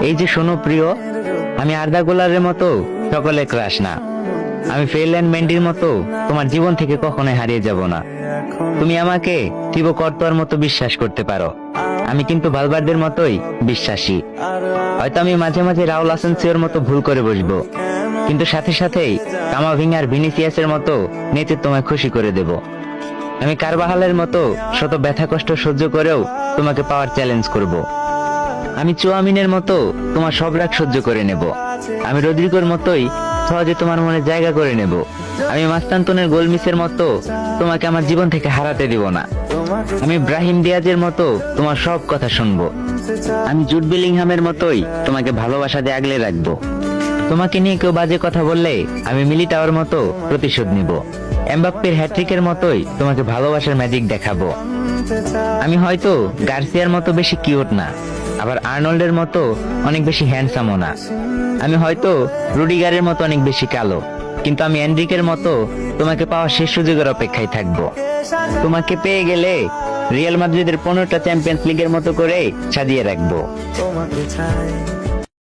এই যে শোনো প্রিয়, আমি আর্দা গোলারের মতো সকলে ক্রাশ না। আমি ফেল অ্যান্ড মেন্ডির মতো তোমার জীবন থেকে কখনোই হারিয়ে যাব না। তুমি আমাকে থিবো কর্তোয়ার মতো বিশ্বাস করতে পারো, আমি কিন্তু ভালভার্দের মতোই বিশ্বাসী। হয়তো আমি মাঝে মাঝে রাউল আসানসিওর মতো ভুল করে বসবো, কিন্তু সাথে সাথেই কামাভিঙ্গা আর ভিনিসিয়াসের মতো নেচে তোমায় খুশি করে দেব। আমি কারবাহালের মতো শত ব্যথা কষ্ট সহ্য করেও তোমাকে পাওয়ার চ্যালেঞ্জ করব। আমি চুয়ামিনের মতো তোমার সব রাগ সহ্য করে নেব। আমি রদ্রিগোর মতোই সহজে তোমার মনে জায়গা করে নেব। আমি মাস্তান্তনের গোলমিসের মতো তোমাকে আমার জীবন থেকে হারাতে দিব না। আমি ব্রাহিম দিয়াজের মতো তোমার সব কথা শুনবো। আমি জুড বেলিংহামের মতোই তোমাকে ভালোবাসা দিয়ে আগলে রাখবো। তোমাকে নিয়ে কেউ বাজে কথা বললে আমি মিলিটাওয়ার মতো প্রতিশোধ নিব। এমবাপ্পের হ্যাট্রিকের মতোই তোমাকে ভালোবাসার ম্যাজিক দেখাবো। আমি হয়তো গার্সিয়ার মতো বেশি কিউট না, আবার আর্নল্ডের মতো অনেক বেশি হ্যান্ডসামও না। আমি হয়তো রুডিগারের মতো অনেক বেশি কালো, কিন্তু আমি এনরিকের মতো তোমাকে পাওয়ার শেষ সুযোগের অপেক্ষায় থাকবো। তোমাকে পেয়ে গেলে রিয়াল মাদ্রিদের 15টা চ্যাম্পিয়ন্স লিগের মতো করে সাজিয়ে রাখবো।